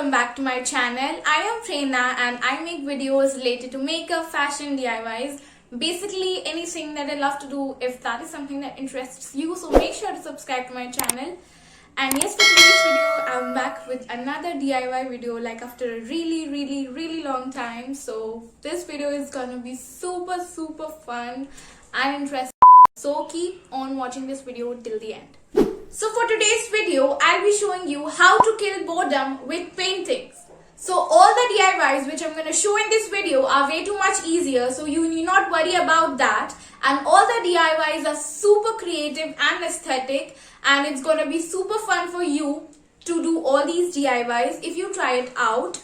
welcome back to my channel. I am Prerna and I make videos related to makeup, fashion, DIYs. Basically anything that I love to do if that is something that interests you. So make sure to subscribe to my channel. And yes, for today's video, I'm back with another DIY video like after a really long time. So this video is gonna be super fun and interesting. So keep on watching this video till the end. So for today's video, I'll be showing you how to kill boredom with paintings. So all the DIYs which I'm going to show in this video are way too much easier, so you need not worry about that. And all the DIYs are super creative and aesthetic, and it's going to be super fun for you to do all these DIYs if you try it out.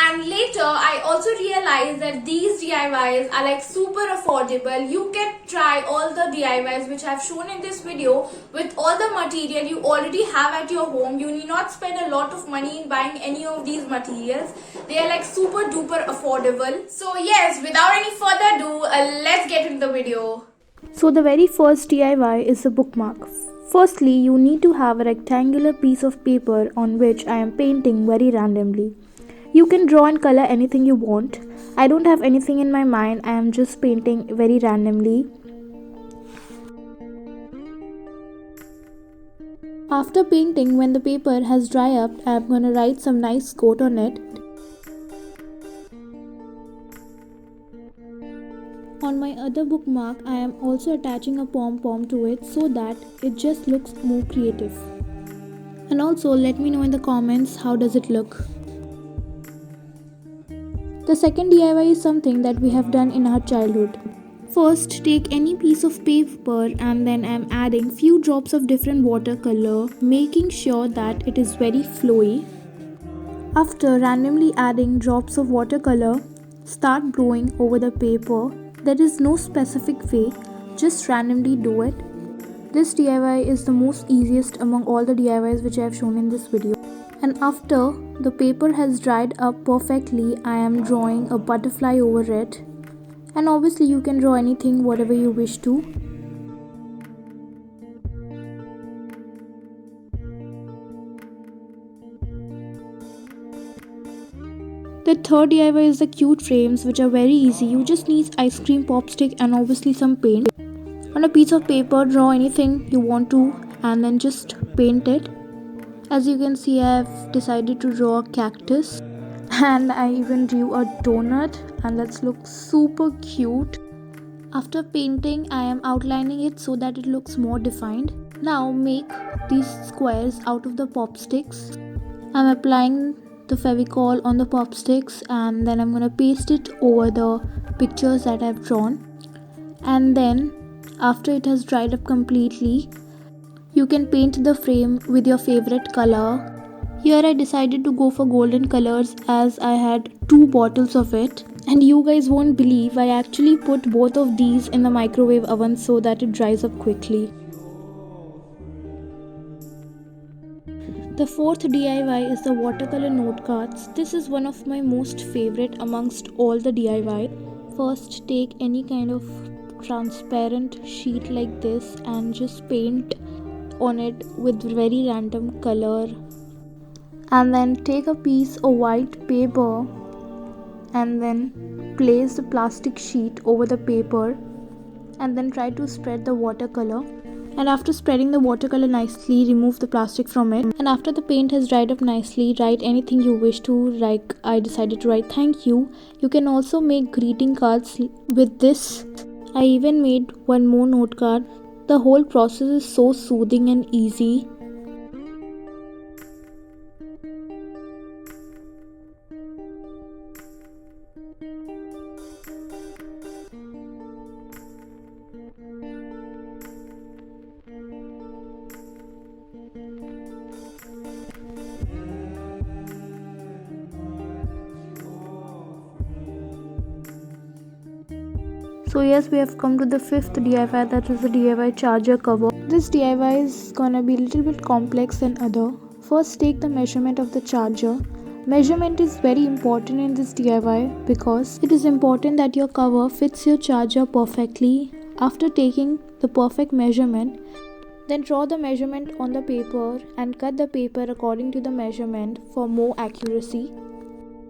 And later, I also realized that these DIYs are like super affordable. You can try all the DIYs which I've shown in this video with all the material you already have at your home. You need not spend a lot of money in buying any of these materials. They are like super duper affordable. So yes, without any further ado, let's get into the video. So the very first DIY is a bookmark. Firstly, you need to have a rectangular piece of paper on which I am painting very randomly. You can draw and color anything you want. I don't have anything in my mind, I am just painting very randomly. After painting, when the paper has dried up, I am gonna write some nice quote on it. On my other bookmark, I am also attaching a pom-pom to it so that it just looks more creative. And also let me know in the comments how does it look. The second DIY is something that we have done in our childhood. First, take any piece of paper and then I am adding few drops of different watercolor, making sure that it is very flowy. After randomly adding drops of watercolor, start blowing over the paper. There is no specific way, just randomly do it. This DIY is the most easiest among all the DIYs which I have shown in this video. And after the paper has dried up perfectly, I am drawing a butterfly over it. And obviously you can draw anything whatever you wish to. The third DIY is the cute frames, which are very easy. You just need ice cream pop stick and obviously some paint. On a piece of paper, draw anything you want to and then just paint it. As you can see, I have decided to draw a cactus and I even drew a donut, and that looks super cute. After painting, I am outlining it so that it looks more defined. Now make these squares out of the pop sticks. I'm applying the Fevicol on the pop sticks and then I'm gonna paste it over the pictures that I've drawn. And then after it has dried up completely, you can paint the frame with your favorite color. Here I decided to go for golden colors as I had 2 bottles of it. And you guys won't believe, I actually put both of these in the microwave oven so that it dries up quickly. The fourth DIY is the watercolor note cards. This is one of my most favorite amongst all the DIY. First, take any kind of transparent sheet like this and just paint on it with very random color, and then take a piece of white paper and then place the plastic sheet over the paper and then try to spread the watercolor. And after spreading the watercolor nicely, remove the plastic from it. And after the paint has dried up nicely, write anything you wish to. Like I decided to write thank you. You can also make greeting cards with this. I even made one more note card. The whole process is so soothing and easy. So yes, we have come to the fifth DIY, that is the DIY charger cover. This DIY is gonna be a little bit complex than other. First, take the measurement of the charger. Measurement is very important in this DIY because it is important that your cover fits your charger perfectly. After taking the perfect measurement, Then draw the measurement on the paper and cut the paper according to the measurement for more accuracy.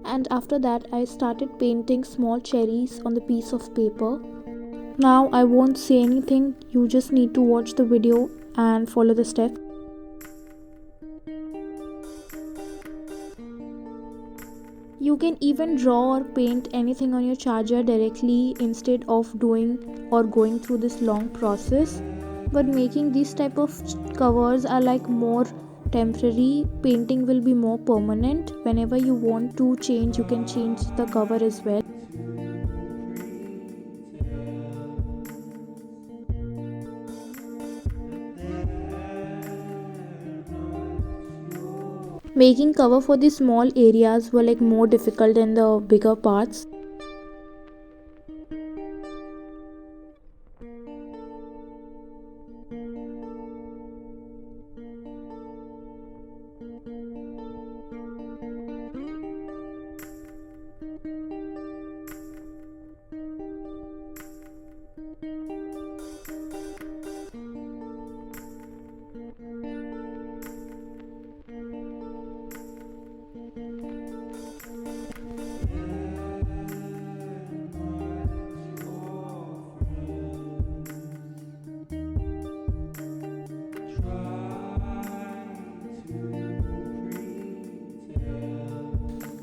And after that, I started painting small cherries on the piece of paper. Now I won't say anything, you just need to watch the video and follow the steps. You can even draw or paint anything on your charger directly instead of doing or going through this long process. But making these type of covers are like more temporary. Painting will be more permanent. Whenever you want to change, you can change the cover as well. Making cover for the small areas were like more difficult than the bigger parts.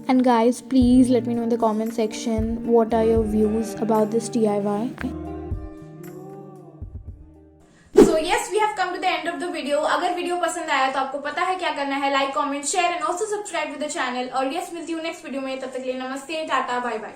And guys, please let me know in the comment section what are your views about this DIY. So yes, we have come to the end of the video. अगर video पसंद आया तो आपको पता है क्या करना है, like, comment, share and also subscribe with the channel. और यस, मिलती हूँ नेक्स्ट वीडियो में. तब तक के लिए नमस्ते, टाटा, बाय बाय.